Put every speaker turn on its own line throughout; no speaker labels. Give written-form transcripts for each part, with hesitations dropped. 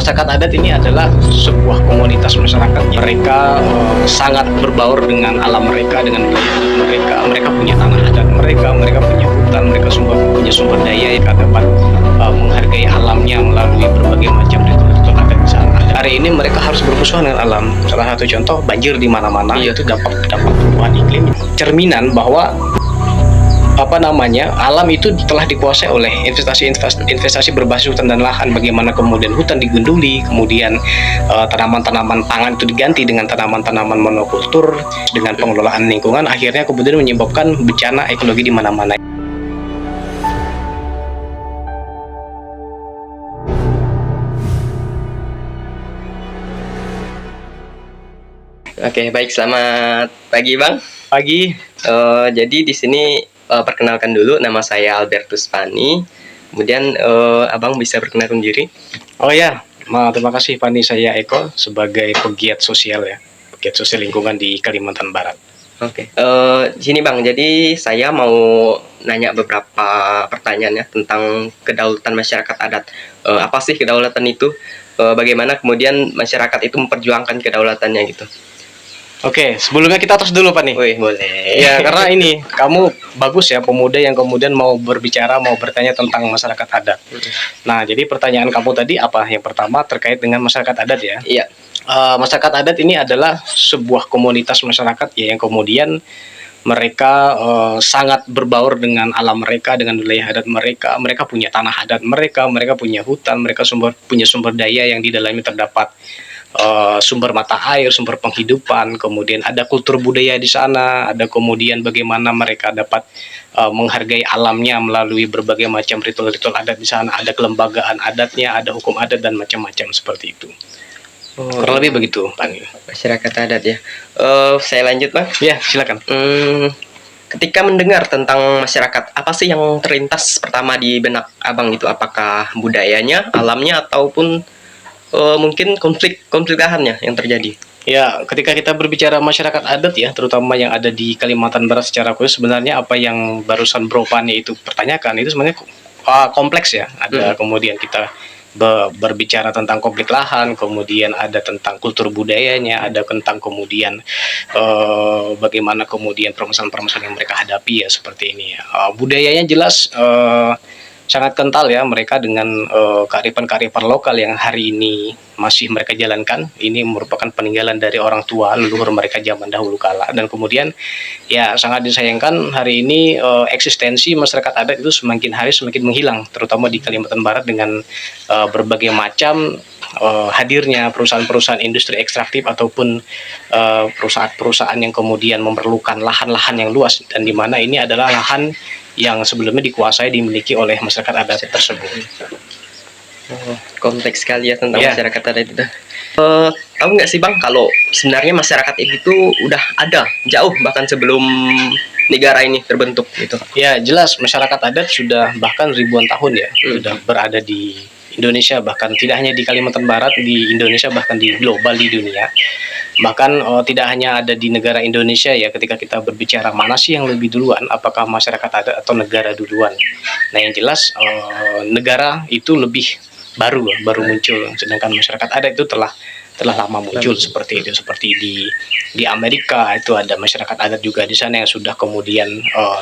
masyarakat adat ini adalah sebuah komunitas masyarakat. Mereka sangat berbaur dengan alam mereka, dengan wilayah adat mereka. Mereka punya tanah adat mereka punya hutan, mereka punya sumber daya yang dapat menghargai alamnya melalui berbagai macam ritual adat di sana. Hari ini mereka harus bermusuhan dengan alam. Salah satu contoh banjir di mana-mana, itu dampak perubahan iklim. Cerminan bahwa alam itu telah dikuasai oleh investasi berbasis hutan dan lahan. Bagaimana kemudian hutan digunduli, kemudian tanaman-tanaman pangan itu diganti dengan tanaman-tanaman monokultur, dengan pengelolaan lingkungan, akhirnya kemudian menyebabkan bencana ekologi di mana-mana.
Oke, baik, selamat pagi Bang.
Pagi.
Jadi di sini perkenalkan dulu, nama saya Albertus Pani. Kemudian Abang bisa perkenalkan diri.
Oh ya, terima kasih Pani. Saya Eko sebagai pegiat sosial lingkungan di Kalimantan Barat.
Oke, sini Bang. Jadi saya mau nanya beberapa pertanyaan ya tentang kedaulatan masyarakat adat. Apa sih kedaulatan itu? Bagaimana kemudian masyarakat itu memperjuangkan kedaulatannya gitu?
Oke, sebelumnya kita tos dulu Pak nih.
Wih, boleh.
Ya, karena ini kamu bagus ya, pemuda yang kemudian mau bertanya tentang masyarakat adat. Nah, jadi pertanyaan kamu tadi apa? Yang pertama terkait dengan masyarakat adat ya.
Iya.
Masyarakat adat ini adalah sebuah komunitas masyarakat ya yang kemudian mereka sangat berbaur dengan alam mereka, dengan wilayah adat mereka. Mereka punya tanah adat mereka punya hutan, mereka punya sumber daya yang di dalamnya terdapat sumber mata air, sumber penghidupan, kemudian ada kultur budaya di sana, ada kemudian bagaimana mereka dapat menghargai alamnya melalui berbagai macam ritual-ritual adat di sana, ada kelembagaan adatnya, ada hukum adat dan macam-macam seperti itu. Kurang lebih begitu, Pak.
Masyarakat adat ya. Saya lanjut Bang.
Ya, silakan.
Ketika mendengar tentang masyarakat, apa sih yang terlintas pertama di benak Abang itu? Apakah budayanya, alamnya, ataupun mungkin konflik lahannya yang terjadi?
Ya, ketika kita berbicara masyarakat adat ya, terutama yang ada di Kalimantan Barat secara khusus, sebenarnya apa yang barusan Bro Pani itu pertanyakan itu sebenarnya kompleks ya. Ada kemudian kita berbicara tentang konflik lahan, kemudian ada tentang kultur budayanya, ada tentang kemudian bagaimana kemudian permasalahan-permasalahan yang mereka hadapi ya seperti ini. Budayanya jelas sangat kental ya mereka dengan kearifan-kearifan lokal yang hari ini masih mereka jalankan. Ini merupakan peninggalan dari orang tua leluhur mereka zaman dahulu kala, dan kemudian ya sangat disayangkan hari ini eksistensi masyarakat adat itu semakin hari semakin menghilang, terutama di Kalimantan Barat dengan berbagai macam hadirnya perusahaan-perusahaan industri ekstraktif ataupun perusahaan-perusahaan yang kemudian memerlukan lahan-lahan yang luas, dan di mana ini adalah lahan yang sebelumnya dikuasai dimiliki oleh masyarakat adat tersebut.
Kompleks sekali ya tentang masyarakat adat itu. Tahu nggak sih Bang, kalau sebenarnya masyarakat itu udah ada jauh bahkan sebelum negara ini terbentuk gitu?
Ya, jelas masyarakat adat sudah bahkan ribuan tahun ya sudah berada di Indonesia, bahkan tidak hanya di Kalimantan Barat, di Indonesia, bahkan di global, di dunia. Bahkan tidak hanya ada di negara Indonesia ya, ketika kita berbicara mana sih yang lebih duluan, apakah masyarakat adat atau negara duluan. Nah, yang jelas negara itu lebih baru muncul, sedangkan masyarakat adat itu telah lama muncul seperti itu. Seperti di Amerika itu ada masyarakat adat juga di sana yang sudah kemudian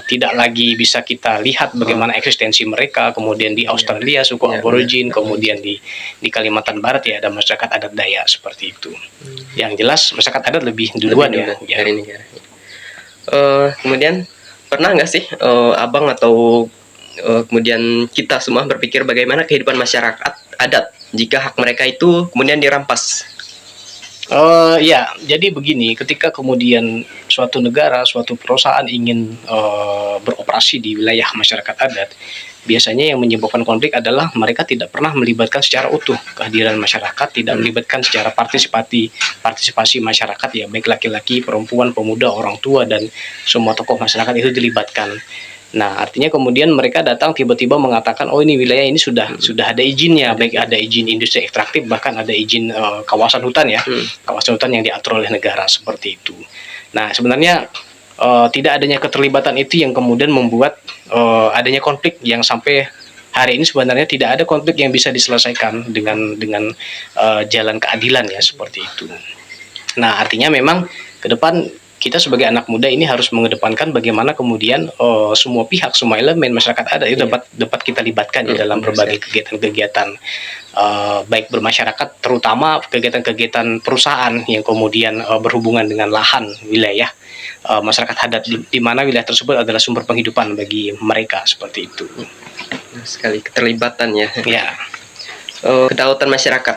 tidak lagi bisa kita lihat bagaimana eksistensi mereka. Kemudian di Australia suku Aborigin, kemudian di Kalimantan Barat ya ada masyarakat adat Dayak seperti itu. Yang jelas masyarakat adat lebih duluan ya
dari negara. Kemudian pernah nggak sih Abang atau kemudian kita semua berpikir bagaimana kehidupan masyarakat adat jika hak mereka itu kemudian dirampas?
Ya, jadi begini, ketika kemudian suatu negara, suatu perusahaan ingin beroperasi di wilayah masyarakat adat, biasanya yang menyebabkan konflik adalah mereka tidak pernah melibatkan secara utuh kehadiran masyarakat, tidak melibatkan secara partisipasi masyarakat ya, baik laki-laki, perempuan, pemuda, orang tua, dan semua tokoh masyarakat itu dilibatkan. Nah, artinya kemudian mereka datang tiba-tiba mengatakan, oh ini wilayah ini sudah ada izinnya, baik ada izin industri ekstraktif, bahkan ada izin kawasan hutan ya, kawasan hutan yang diatur oleh negara seperti itu. Nah, sebenarnya tidak adanya keterlibatan itu yang kemudian membuat adanya konflik yang sampai hari ini sebenarnya tidak ada konflik yang bisa diselesaikan dengan jalan keadilan ya seperti itu. Nah, artinya memang ke depan kita sebagai anak muda ini harus mengedepankan bagaimana kemudian semua pihak, semua elemen masyarakat adat itu dapat kita libatkan di dalam berbagai kegiatan-kegiatan baik bermasyarakat, terutama kegiatan-kegiatan perusahaan yang kemudian berhubungan dengan lahan wilayah masyarakat adat di mana wilayah tersebut adalah sumber penghidupan bagi mereka seperti itu.
Sekali keterlibatan ya.
Ya.
Kedaulatan masyarakat.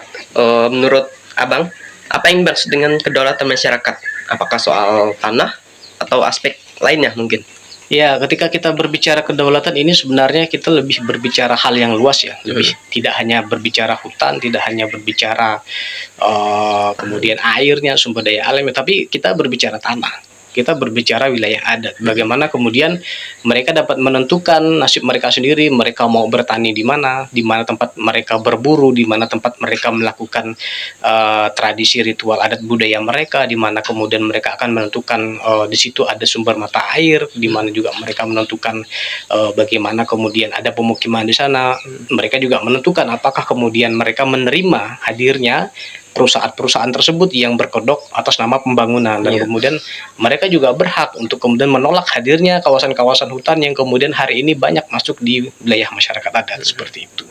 Menurut Abang, apa yang dimaksud dengan kedaulatan masyarakat? Apakah soal tanah atau aspek lainnya mungkin?
Ya, ketika kita berbicara kedaulatan ini sebenarnya kita lebih berbicara hal yang luas ya, lebih tidak hanya berbicara hutan, tidak hanya berbicara kemudian airnya, sumber daya alam, tapi kita berbicara tanah. Kita berbicara wilayah adat. Bagaimana kemudian mereka dapat menentukan nasib mereka sendiri, mereka mau bertani di mana tempat mereka berburu, di mana tempat mereka melakukan tradisi ritual adat budaya mereka, di mana kemudian mereka akan menentukan di situ ada sumber mata air, di mana juga mereka menentukan bagaimana kemudian ada pemukiman di sana. Mereka juga menentukan apakah kemudian mereka menerima hadirnya perusahaan-perusahaan tersebut yang berkedok atas nama pembangunan, dan kemudian mereka juga berhak untuk kemudian menolak hadirnya kawasan-kawasan hutan yang kemudian hari ini banyak masuk di wilayah masyarakat adat seperti itu.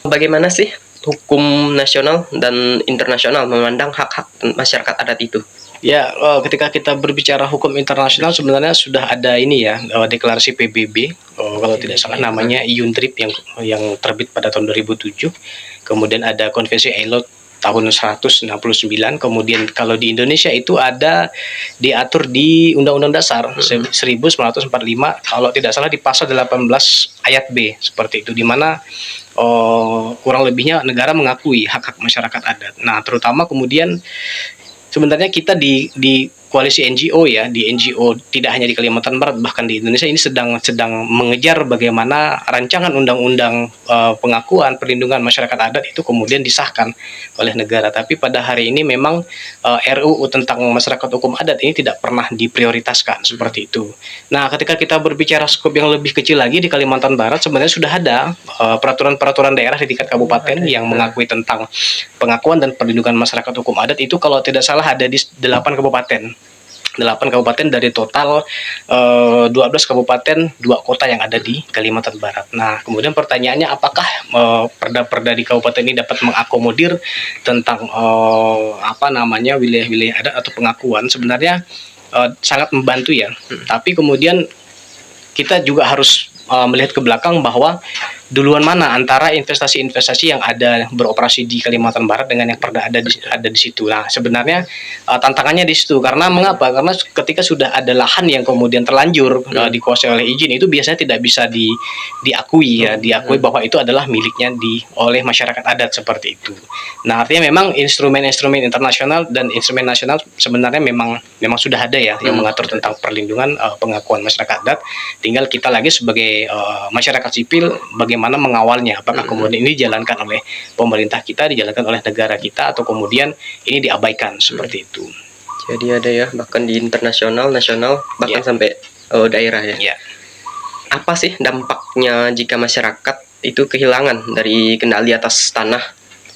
Bagaimana sih hukum nasional dan internasional memandang hak-hak masyarakat adat itu?
Ya, ketika kita berbicara hukum internasional sebenarnya sudah ada ini ya, deklarasi PBB, kalau tidak salah namanya UNDRIP yang terbit pada tahun 2007. Kemudian ada Konvensi ILO tahun 169, kemudian kalau di Indonesia itu ada diatur di Undang-Undang Dasar 1945, kalau tidak salah di pasal 18 ayat B seperti itu, di mana kurang lebihnya negara mengakui hak-hak masyarakat adat. Nah, terutama kemudian sebenarnya kita di koalisi NGO ya, di NGO tidak hanya di Kalimantan Barat, bahkan di Indonesia ini sedang mengejar bagaimana rancangan undang-undang pengakuan perlindungan masyarakat adat itu kemudian disahkan oleh negara. Tapi pada hari ini memang RUU tentang masyarakat hukum adat ini tidak pernah diprioritaskan seperti itu. Nah, ketika kita berbicara skop yang lebih kecil lagi di Kalimantan Barat, sebenarnya sudah ada peraturan-peraturan daerah di tingkat kabupaten yang mengakui tentang pengakuan dan perlindungan masyarakat hukum adat. Itu kalau tidak salah ada di 8 kabupaten. 8 kabupaten dari total 12 kabupaten, 2 kota yang ada di Kalimantan Barat. Nah, kemudian pertanyaannya apakah perda-perda di kabupaten ini dapat mengakomodir tentang wilayah-wilayah adat atau pengakuan? Sebenarnya sangat membantu ya. Tapi kemudian kita juga harus melihat ke belakang bahwa duluan mana antara investasi-investasi yang ada beroperasi di Kalimantan Barat dengan yang perda ada di situ. Nah, sebenarnya tantangannya di situ. Karena mengapa? Karena ketika sudah ada lahan yang kemudian terlanjur dikuasai oleh izin, itu biasanya tidak bisa diakui ya, diakui bahwa itu adalah miliknya oleh masyarakat adat seperti itu. Nah, artinya memang instrumen-instrumen internasional dan instrumen nasional sebenarnya memang sudah ada ya yang mengatur tentang perlindungan pengakuan masyarakat adat. Tinggal kita lagi sebagai masyarakat sipil bagaimana mengawalnya, apakah kemudian ini dijalankan oleh pemerintah kita, dijalankan oleh negara kita, atau kemudian ini diabaikan seperti itu.
Jadi ada ya, bahkan di internasional, nasional, bahkan sampai daerah ya. Apa sih dampaknya jika masyarakat itu kehilangan dari kendali atas tanah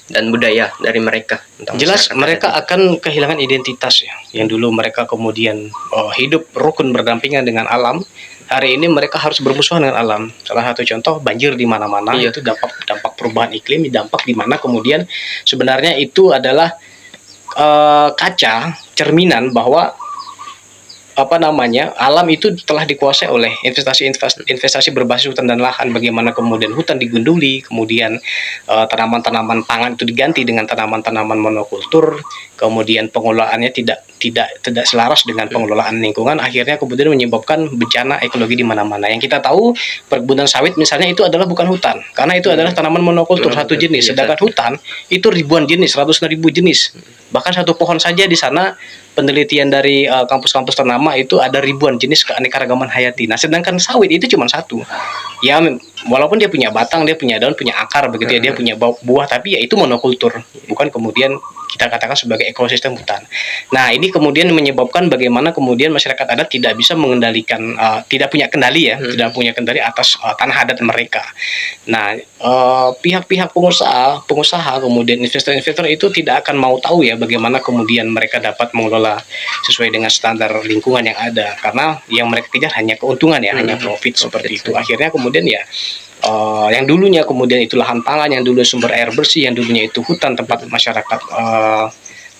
dan budaya dari mereka?
Jelas mereka akan kehilangan identitas ya, yang dulu mereka kemudian hidup rukun berdampingan dengan alam. Hari ini mereka harus bermusuhan dengan alam. Salah satu contoh banjir di mana-mana, itu dampak perubahan iklim, dampak di mana kemudian sebenarnya itu adalah kaca cerminan bahwa alam itu telah dikuasai oleh investasi berbasis hutan dan lahan. Bagaimana kemudian hutan digunduli, kemudian tanaman-tanaman pangan itu diganti dengan tanaman-tanaman monokultur, kemudian pengelolaannya tidak selaras dengan pengelolaan lingkungan, akhirnya kemudian menyebabkan bencana ekologi di mana-mana. Yang kita tahu perkebunan sawit misalnya itu adalah bukan hutan, karena itu adalah tanaman monokultur satu jenis, sedangkan hutan itu ribuan jenis, ratusan ribu jenis. Bahkan satu pohon saja di sana, penelitian dari kampus-kampus ternama itu ada ribuan jenis keanekaragaman hayati. Nah, sedangkan sawit itu cuma satu. Ya, walaupun dia punya batang, dia punya daun, punya akar begitu ya, dia punya buah, tapi ya itu monokultur, bukan kemudian kita katakan sebagai ekosistem hutan. Nah, ini kemudian menyebabkan bagaimana kemudian masyarakat adat tidak bisa mengendalikan, tidak punya kendali ya, tidak punya kendali atas tanah adat mereka. Nah, pihak-pihak pengusaha kemudian investor-investor itu tidak akan mau tahu ya bagaimana kemudian mereka dapat mengelola sesuai dengan standar lingkungan yang ada, karena yang mereka kejar hanya keuntungan ya, hanya profit seperti itu. Akhirnya kemudian ya yang dulunya kemudian itu lahan pangan, yang dulu sumber air bersih, yang dulunya itu hutan tempat masyarakat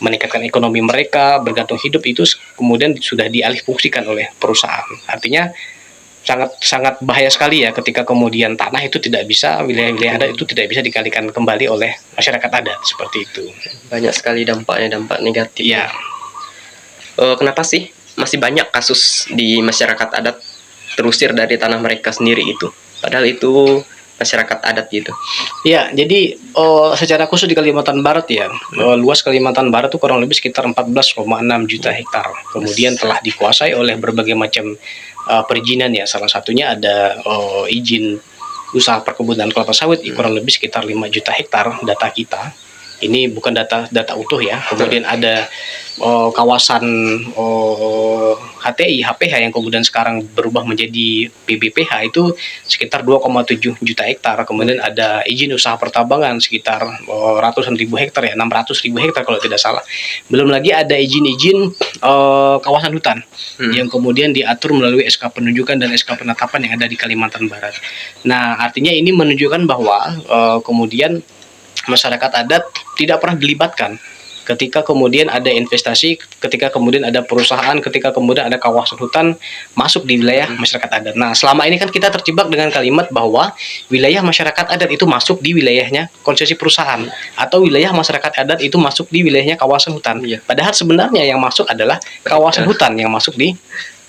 meningkatkan ekonomi mereka, bergantung hidup, itu kemudian sudah dialihfungsikan oleh perusahaan. Artinya sangat bahaya sekali ya ketika kemudian tanah itu tidak bisa, wilayah-wilayah adat itu tidak bisa dikalikan kembali oleh masyarakat adat seperti itu.
Banyak sekali dampaknya, dampak negatif.
Ya,
Kenapa sih masih banyak kasus di masyarakat adat terusir dari tanah mereka sendiri itu? Padahal itu masyarakat adat gitu.
ya. Jadi secara khusus di Kalimantan Barat ya, luas Kalimantan Barat itu kurang lebih sekitar 14,6 juta hektar. Kemudian telah dikuasai oleh berbagai macam perizinan ya. Salah satunya ada izin usaha perkebunan kelapa sawit kurang lebih sekitar 5 juta hektar data kita. Ini bukan data utuh ya. Kemudian ada kawasan HTI, HPH yang kemudian sekarang berubah menjadi PBPH itu sekitar 2,7 juta hektar. Kemudian ada izin usaha pertambangan sekitar ratusan ribu hektar ya, 600 ribu hektar kalau tidak salah. Belum lagi ada izin-izin kawasan hutan yang kemudian diatur melalui SK penunjukan dan SK penetapan yang ada di Kalimantan Barat. Nah, artinya ini menunjukkan bahwa kemudian masyarakat adat tidak pernah dilibatkan ketika kemudian ada investasi, ketika kemudian ada perusahaan, ketika kemudian ada kawasan hutan masuk di wilayah masyarakat adat. Nah, selama ini kan kita terjebak dengan kalimat bahwa wilayah masyarakat adat itu masuk di wilayahnya konsesi perusahaan, atau wilayah masyarakat adat itu masuk di wilayahnya kawasan hutan. Padahal sebenarnya yang masuk adalah kawasan hutan yang masuk di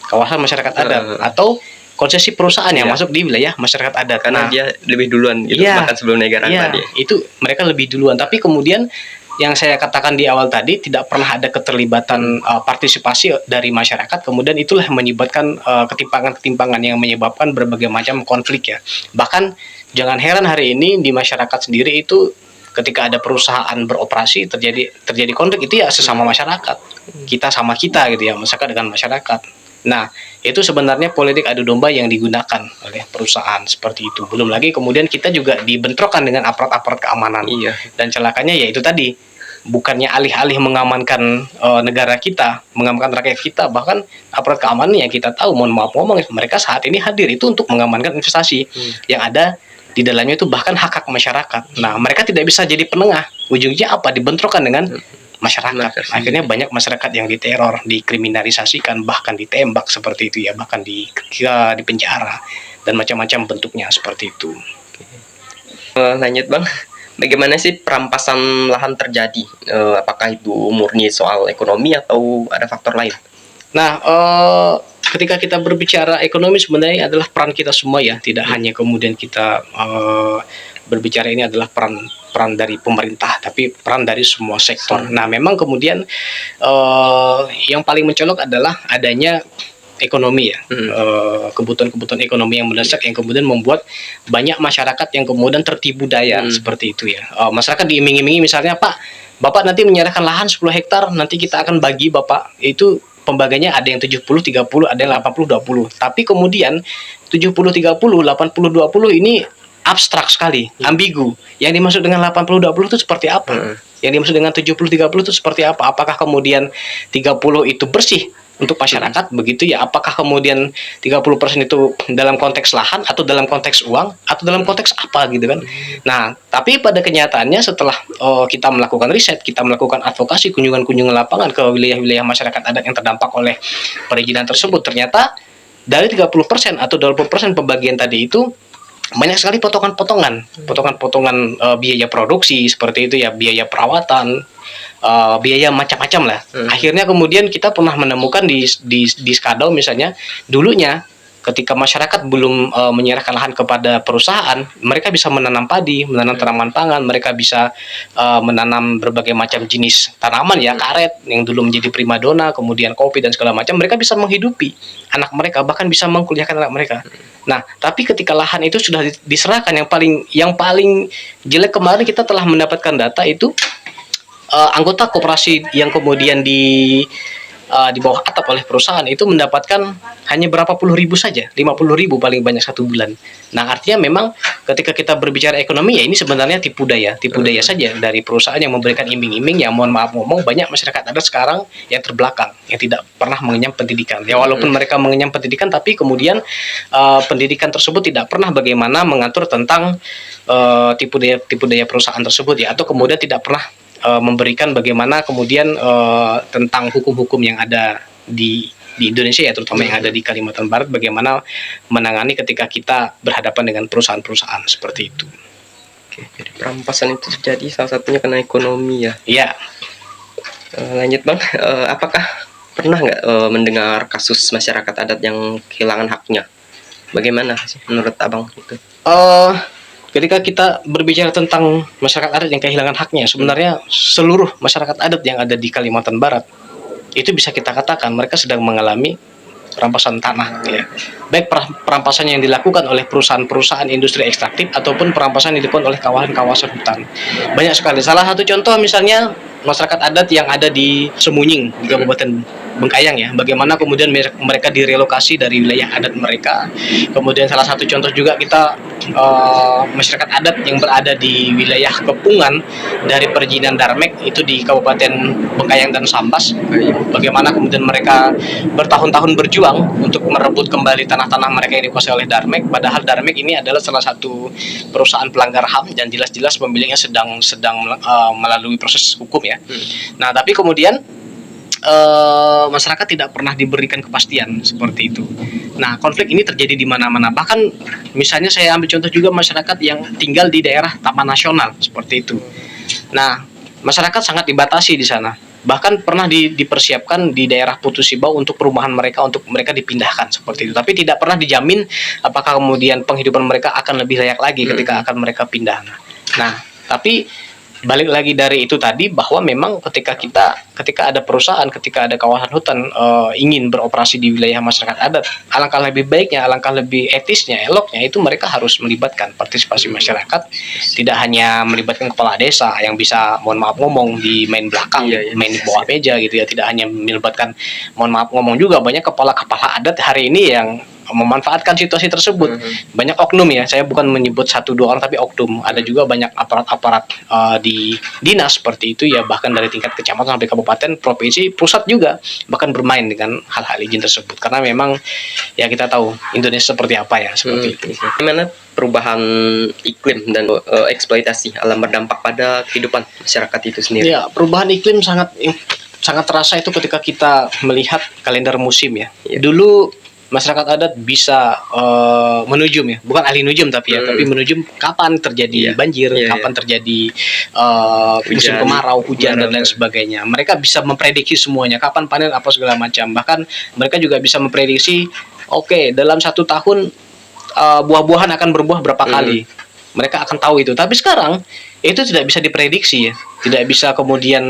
kawasan masyarakat adat, atau konsesi perusahaan yang masuk di wilayah masyarakat adat.
Karena dia lebih duluan gitu, bahkan sebelum negara tadi.
Itu mereka lebih duluan. Tapi kemudian yang saya katakan di awal tadi, tidak pernah ada keterlibatan partisipasi dari masyarakat. Kemudian itulah yang menyebabkan ketimpangan-ketimpangan yang menyebabkan berbagai macam konflik ya. Bahkan jangan heran hari ini di masyarakat sendiri itu ketika ada perusahaan beroperasi terjadi konflik itu ya sesama masyarakat. Kita sama kita gitu ya, masyarakat dengan masyarakat. Nah, itu sebenarnya politik adu domba yang digunakan oleh perusahaan seperti itu. Belum lagi kemudian kita juga dibentrokkan dengan aparat-aparat keamanan. Dan celakanya ya itu tadi, bukannya alih-alih mengamankan negara kita, mengamankan rakyat kita, bahkan aparat keamanan yang kita tahu, mohon maaf ngomong, mereka saat ini hadir itu untuk mengamankan investasi yang ada di dalamnya, itu bahkan hak-hak masyarakat. Nah, mereka tidak bisa jadi penengah. Ujungnya apa? Dibentrokkan dengan masyarakat. Akhirnya banyak masyarakat yang diteror, dikriminalisasikan, bahkan ditembak seperti itu ya, bahkan di penjara dan macam-macam bentuknya seperti itu.
Lanjut Bang, bagaimana sih perampasan lahan terjadi? Apakah itu murni soal ekonomi atau ada faktor lain?
Nah, ketika kita berbicara ekonomi sebenarnya adalah peran kita semua ya, tidak hanya kemudian kita berbicara ini adalah peran dari pemerintah, tapi peran dari semua sektor. Nah, memang kemudian yang paling mencolok adalah adanya ekonomi ya, kebutuhan-kebutuhan ekonomi yang mendesak yang kemudian membuat banyak masyarakat yang kemudian tertipu daya seperti itu ya. Masyarakat diiming-imingi misalnya, Pak, Bapak nanti menyerahkan lahan 10 hektar, nanti kita akan bagi Bapak. Itu pembagiannya ada yang 70-30, ada yang 80-20. Tapi kemudian 70-30, 80-20 ini abstrak sekali, ambigu. Yang dimaksud dengan 80-20 itu seperti apa? Yang dimaksud dengan 70-30 itu seperti apa? Apakah kemudian 30 itu bersih untuk masyarakat begitu ya? Apakah kemudian 30% itu dalam konteks lahan, atau dalam konteks uang, atau dalam konteks apa gitu kan? Nah, tapi pada kenyataannya setelah kita melakukan riset, kita melakukan advokasi, kunjungan-kunjungan lapangan ke wilayah-wilayah masyarakat adat yang terdampak oleh perizinan tersebut, ternyata dari 30% atau 20% pembagian tadi itu banyak sekali potongan-potongan biaya produksi seperti itu ya, biaya perawatan, biaya macam-macam lah. Akhirnya kemudian kita pernah menemukan di Skadau misalnya, dulunya ketika masyarakat belum menyerahkan lahan kepada perusahaan, mereka bisa menanam padi, menanam tanaman pangan, mereka bisa menanam berbagai macam jenis tanaman ya, karet yang dulu menjadi primadona, kemudian kopi dan segala macam, mereka bisa menghidupi anak mereka, bahkan bisa mengkuliahkan anak mereka. Nah, tapi ketika lahan itu sudah diserahkan, yang paling jelek kemarin kita telah mendapatkan data itu anggota koperasi yang kemudian di bawah atap oleh perusahaan itu mendapatkan hanya berapa puluh ribu saja, 50.000 paling banyak satu bulan. Nah, artinya memang ketika kita berbicara ekonomi ya ini sebenarnya tipu daya saja dari perusahaan yang memberikan iming-iming yang mohon maaf ngomong banyak masyarakat adat sekarang yang terbelakang, yang tidak pernah mengenyam pendidikan. Ya walaupun mereka mengenyam pendidikan tapi kemudian pendidikan tersebut tidak pernah bagaimana mengatur tentang tipu daya perusahaan tersebut ya, atau kemudian tidak pernah memberikan bagaimana kemudian tentang hukum-hukum yang ada di Indonesia ya, terutama yang ada di Kalimantan Barat, bagaimana menangani ketika kita berhadapan dengan perusahaan-perusahaan seperti itu.
Oke, jadi perampasan itu terjadi salah satunya karena ekonomi ya.
Iya.
Lanjut Bang, apakah pernah nggak mendengar kasus masyarakat adat yang kehilangan haknya? Bagaimana sih menurut Abang itu?
Ketika kita berbicara tentang masyarakat adat yang kehilangan haknya, sebenarnya seluruh masyarakat adat yang ada di Kalimantan Barat itu bisa kita katakan mereka sedang mengalami perampasan tanah ya. Baik perampasan yang dilakukan oleh perusahaan-perusahaan industri ekstraktif ataupun perampasan yang dilakukan oleh kawasan-kawasan hutan. Banyak sekali. Salah satu contoh misalnya masyarakat adat yang ada di Semunying di Kabupaten Bengkayang ya, bagaimana kemudian mereka direlokasi dari wilayah adat mereka. Kemudian salah satu contoh juga kita masyarakat adat yang berada di wilayah Kepungan dari Perjinan Darmek itu di Kabupaten Bengkayang dan Sambas, bagaimana kemudian mereka bertahun-tahun berjuang untuk merebut kembali tanah-tanah mereka yang dikuasai oleh Darmek, padahal Darmek ini adalah salah satu perusahaan pelanggar HAM dan jelas-jelas pemiliknya sedang melalui proses hukum ya. Nah, tapi kemudian masyarakat tidak pernah diberikan kepastian seperti itu. Nah, konflik ini terjadi di mana-mana. Bahkan misalnya saya ambil contoh juga masyarakat yang tinggal di daerah Taman Nasional seperti itu. Nah, masyarakat sangat dibatasi di sana. Bahkan pernah dipersiapkan di daerah Putusibau untuk perumahan mereka, untuk mereka dipindahkan seperti itu. Tapi tidak pernah dijamin apakah kemudian penghidupan mereka akan lebih layak lagi ketika akan mereka pindah. Nah, tapi balik lagi dari itu tadi bahwa memang ketika ada perusahaan, ketika ada kawasan hutan ingin beroperasi di wilayah masyarakat adat, alangkah lebih baiknya, alangkah lebih etisnya, eloknya itu mereka harus melibatkan partisipasi masyarakat, tidak hanya melibatkan kepala desa yang bisa mohon maaf ngomong di main belakang, main di bawah meja gitu ya, tidak hanya melibatkan mohon maaf ngomong juga banyak kepala adat hari ini yang memanfaatkan situasi tersebut. Banyak oknum ya, saya bukan menyebut 1-2 orang tapi oknum. Ada juga banyak aparat-aparat di dinas seperti itu ya, bahkan dari tingkat kecamatan sampai kabupaten, provinsi, pusat juga bahkan bermain dengan hal-hal izin tersebut, karena memang ya kita tahu Indonesia seperti apa ya, seperti itu.
Bagaimana perubahan iklim dan eksploitasi alam berdampak pada kehidupan masyarakat itu sendiri?
Ya, perubahan iklim sangat terasa itu ketika kita melihat kalender musim ya. Dulu masyarakat adat bisa menujum ya, bukan ahli nujum tapi tapi menujum kapan terjadi banjir, kapan terjadi musim kemarau, hujan dan lain sebagainya. Mereka bisa memprediksi semuanya, kapan panen apa segala macam. Bahkan mereka juga bisa memprediksi, dalam 1 tahun buah-buahan akan berbuah berapa kali. Mereka akan tahu itu. Tapi sekarang itu tidak bisa diprediksi ya, tidak bisa kemudian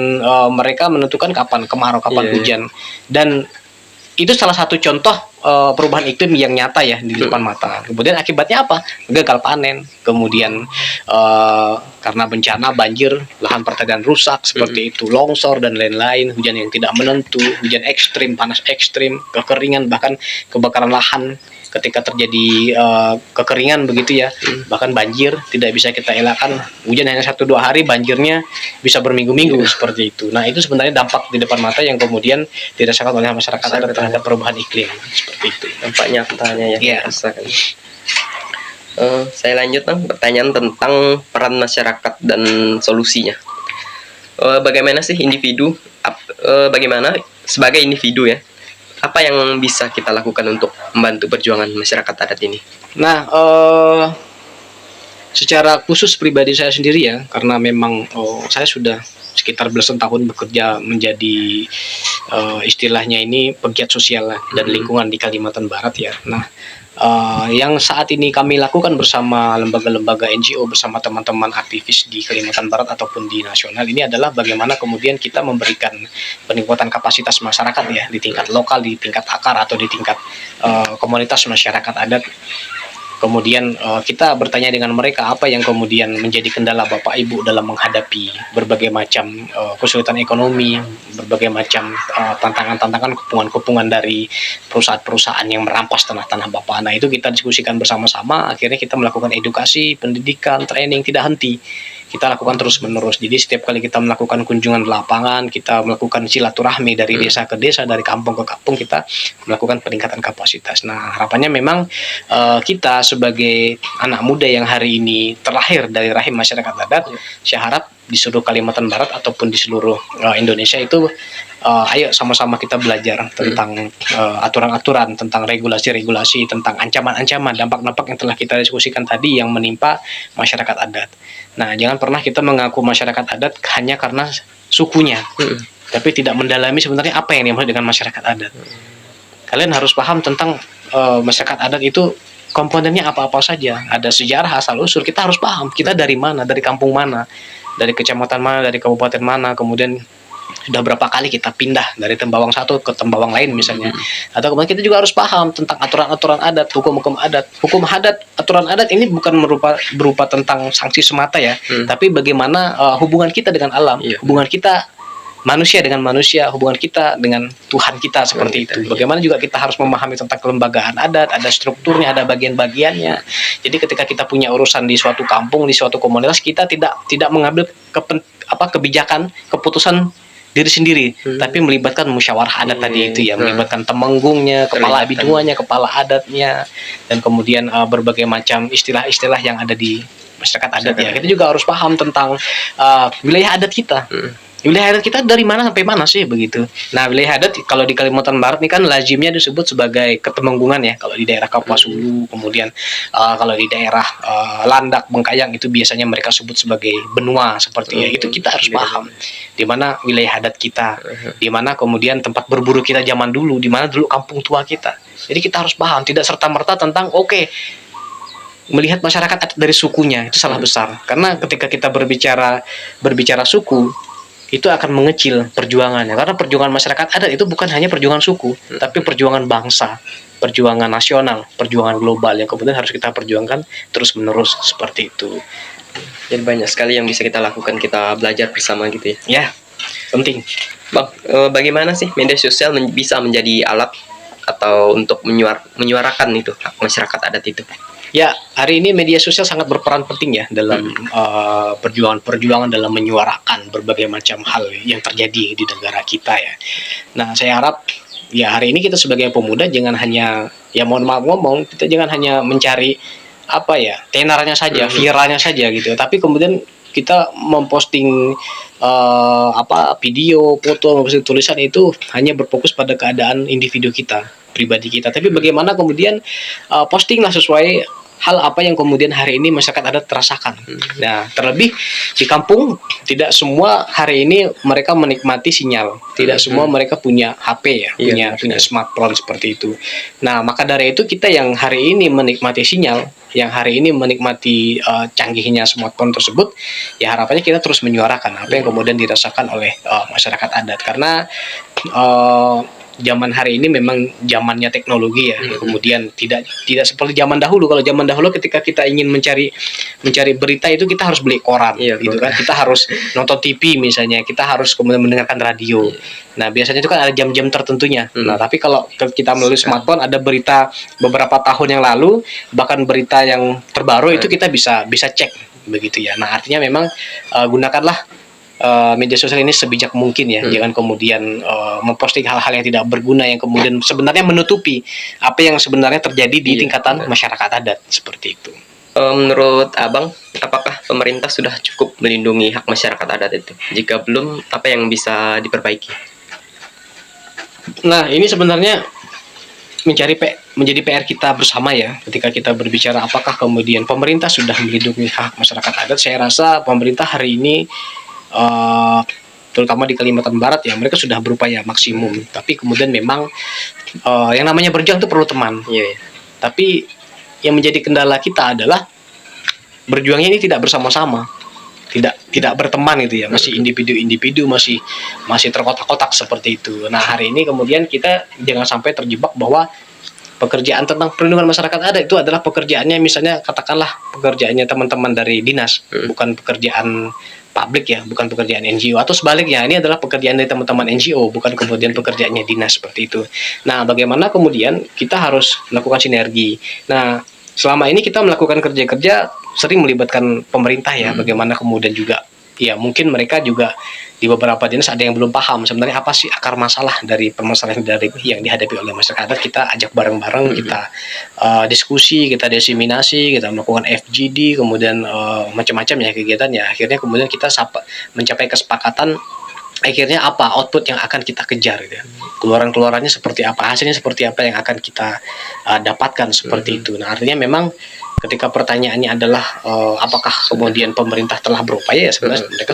mereka menentukan kapan kemarau, kapan hujan. Dan itu salah satu contoh perubahan iklim yang nyata ya di depan mata. Kemudian akibatnya apa? Gagal panen, kemudian karena bencana banjir, lahan pertanian rusak seperti itu, longsor dan lain-lain, hujan yang tidak menentu, hujan ekstrim, panas ekstrim, kekeringan, bahkan kebakaran lahan ketika terjadi kekeringan begitu ya, bahkan banjir tidak bisa kita elakkan, hujan hanya 1-2 hari banjirnya bisa berminggu-minggu seperti itu. Nah, itu sebenarnya dampak di depan mata yang kemudian dirasakan oleh masyarakat adat terhadap perubahan iklim seperti itu.
Dampak nyatanya ya. Saya lanjut pertanyaan tentang peran masyarakat dan solusinya. Bagaimana sih bagaimana sebagai individu ya, apa yang bisa kita lakukan untuk membantu perjuangan masyarakat adat ini?
Nah, secara khusus pribadi saya sendiri ya, karena memang saya sudah sekitar belasan tahun bekerja menjadi istilahnya ini pegiat sosial dan lingkungan di Kalimantan Barat ya. Nah, yang saat ini kami lakukan bersama lembaga-lembaga NGO, bersama teman-teman aktivis di Kalimantan Barat ataupun di nasional, ini adalah bagaimana kemudian kita memberikan peningkatan kapasitas masyarakat ya, di tingkat lokal, di tingkat akar atau di tingkat komunitas masyarakat adat. Kemudian kita bertanya dengan mereka apa yang kemudian menjadi kendala Bapak Ibu dalam menghadapi berbagai macam kesulitan ekonomi, berbagai macam tantangan-tantangan, kepungan-kepungan dari perusahaan-perusahaan yang merampas tanah-tanah Bapak. Nah, itu kita diskusikan bersama-sama, akhirnya kita melakukan edukasi, pendidikan, training tidak henti. Kita lakukan terus-menerus. Jadi setiap kali kita melakukan kunjungan di lapangan, kita melakukan silaturahmi dari desa ke desa, dari kampung ke kampung, kita melakukan peningkatan kapasitas. Nah, harapannya memang kita sebagai anak muda yang hari ini terlahir dari rahim masyarakat adat, saya harap di seluruh Kalimantan Barat ataupun di seluruh Indonesia itu ayo sama-sama kita belajar tentang aturan-aturan, tentang regulasi-regulasi, tentang ancaman-ancaman, dampak-dampak yang telah kita diskusikan tadi yang menimpa masyarakat adat. Nah, jangan pernah kita mengaku masyarakat adat hanya karena sukunya, tapi tidak mendalami sebenarnya apa yang dimaksud dengan masyarakat adat. Kalian harus paham tentang masyarakat adat itu komponennya apa-apa saja. Ada sejarah asal-usul, kita harus paham kita dari mana, dari kampung mana, dari kecamatan mana, dari kabupaten mana, kemudian sudah berapa kali kita pindah dari Tembawang satu ke Tembawang lain misalnya. Atau kemudian kita juga harus paham tentang aturan-aturan adat, hukum-hukum adat. Hukum adat, aturan adat ini bukan berupa tentang sanksi semata ya, tapi bagaimana hubungan kita dengan alam, hubungan kita manusia dengan manusia, hubungan kita dengan Tuhan kita seperti itu. Bagaimana juga kita harus memahami tentang kelembagaan adat, ada strukturnya, ada bagian-bagiannya. Jadi ketika kita punya urusan di suatu kampung, di suatu komunitas, kita tidak mengambil kebijakan, keputusan diri sendiri, tapi melibatkan musyawarah adat tadi itu ya, melibatkan temenggungnya, kepala biduanya, kepala adatnya, dan kemudian berbagai macam istilah-istilah yang ada di masyarakat adat ya. Kita juga harus paham tentang wilayah adat kita. Wilayah adat kita dari mana sampai mana sih begitu. Nah, wilayah adat kalau di Kalimantan Barat ini kan lazimnya disebut sebagai ketemenggungan ya. Kalau di daerah Kapuas Hulu, kemudian kalau di daerah Landak, Bengkayang itu biasanya mereka sebut sebagai benua seperti ya. Itu kita harus paham di mana wilayah adat kita, di mana kemudian tempat berburu kita zaman dulu, di mana dulu kampung tua kita. Jadi kita harus paham, tidak serta-merta tentang melihat masyarakat adat dari sukunya, itu salah besar. Karena ketika kita berbicara suku, itu akan mengecil perjuangannya, karena perjuangan masyarakat adat itu bukan hanya perjuangan suku, tapi perjuangan bangsa, perjuangan nasional, perjuangan global yang kemudian harus kita perjuangkan terus-menerus seperti itu.
Jadi banyak sekali yang bisa kita lakukan, kita belajar bersama gitu ya.
Ya, penting.
Bang, bagaimana sih media sosial bisa menjadi alat atau untuk menyuarakan itu hak masyarakat adat itu?
Ya, hari ini media sosial sangat berperan penting ya dalam perjuangan-perjuangan dalam menyuarakan berbagai macam hal yang terjadi di negara kita ya. Nah, saya harap ya hari ini kita sebagai pemuda jangan hanya, ya mohon maaf ngomong, kita jangan hanya mencari tenarnya saja, viralnya saja gitu. Tapi kemudian kita memposting video, foto, memposting tulisan itu hanya berfokus pada keadaan individu kita, pribadi kita. Tapi bagaimana kemudian postinglah sesuai hal apa yang kemudian hari ini masyarakat adat terasakan. Nah, terlebih di kampung tidak semua hari ini mereka menikmati sinyal. Tidak semua mereka punya HP ya, punya smartphone seperti itu. Nah, maka dari itu kita yang hari ini menikmati sinyal, yang hari ini menikmati canggihnya smartphone tersebut, ya harapannya kita terus menyuarakan apa yang kemudian dirasakan oleh masyarakat adat. Karena zaman hari ini memang zamannya teknologi ya. Kemudian tidak seperti zaman dahulu. Kalau zaman dahulu ketika kita ingin mencari berita itu kita harus beli koran gitu kan. Kita harus nonton TV misalnya, kita harus kemudian mendengarkan radio. Nah, biasanya itu kan ada jam-jam tertentunya. Nah, tapi kalau kita melalui smartphone, ada berita beberapa tahun yang lalu, bahkan berita yang terbaru itu kita bisa cek begitu ya. Nah, artinya memang gunakanlah media sosial ini sebijak mungkin ya. Jangan kemudian memposting hal-hal yang tidak berguna yang kemudian sebenarnya menutupi apa yang sebenarnya terjadi di tingkatan masyarakat adat seperti itu.
Menurut Abang, apakah pemerintah sudah cukup melindungi hak masyarakat adat itu? Jika belum, apa yang bisa diperbaiki?
Nah, ini sebenarnya menjadi PR kita bersama ya. Ketika kita berbicara apakah kemudian pemerintah sudah melindungi hak masyarakat adat, saya rasa pemerintah hari ini terutama di Kalimantan Barat ya, mereka sudah berupaya maksimum. Tapi kemudian memang yang namanya berjuang itu perlu teman. Tapi yang menjadi kendala kita adalah berjuangnya ini tidak bersama-sama, tidak berteman gitu ya, masih individu-individu, masih terkotak-kotak seperti itu. Nah, hari ini kemudian kita jangan sampai terjebak bahwa pekerjaan tentang perlindungan masyarakat adat itu adalah pekerjaannya, misalnya katakanlah pekerjaannya teman-teman dari dinas, bukan pekerjaan publik ya, bukan pekerjaan NGO, atau sebaliknya ini adalah pekerjaan dari teman-teman NGO, bukan kemudian pekerjaannya dinas, seperti itu. Nah, bagaimana kemudian kita harus melakukan sinergi. Nah, selama ini kita melakukan kerja-kerja sering melibatkan pemerintah ya, bagaimana kemudian juga ya mungkin mereka juga di beberapa dinas ada yang belum paham sebenarnya apa sih akar masalah dari permasalahan dari yang dihadapi oleh masyarakat. Kita ajak bareng-bareng, kita diskusi, kita diseminasi, kita melakukan FGD, kemudian macam-macam ya kegiatannya. Akhirnya kemudian kita mencapai kesepakatan, akhirnya apa output yang akan kita kejar gitu ya. Keluaran-keluarannya seperti apa, hasilnya seperti apa yang akan kita dapatkan seperti itu. Nah, artinya memang ketika pertanyaannya adalah apakah kemudian pemerintah telah berupaya, ya sebenarnya mereka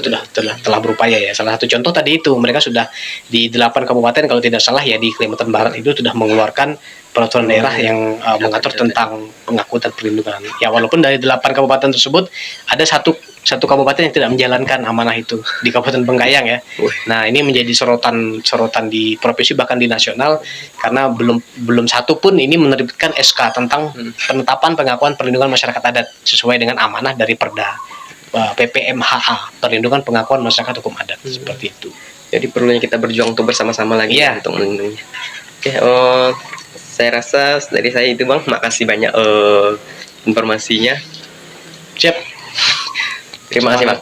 telah berupaya ya. Salah satu contoh tadi itu, mereka sudah di 8 kabupaten kalau tidak salah ya, di Kalimantan Barat itu sudah mengeluarkan peraturan daerah yang mengatur tentang pengakuan dan perlindungan. Ya, walaupun dari 8 kabupaten tersebut ada satu kabupaten yang tidak menjalankan amanah itu, di Kabupaten Bengkayang ya. Nah, ini menjadi sorotan di provinsi bahkan di nasional, karena belum satu pun ini menerbitkan SK tentang penetapan pengakuan perlindungan masyarakat adat sesuai dengan amanah dari Perda PPMHA, perlindungan pengakuan masyarakat hukum adat, seperti itu.
Jadi perlunya kita berjuang untuk bersama-sama lagi
Iya.
untuk melindungi. Oke, saya rasa dari saya itu Bang, makasih banyak informasinya.
Siap.
Terima kasih Bang.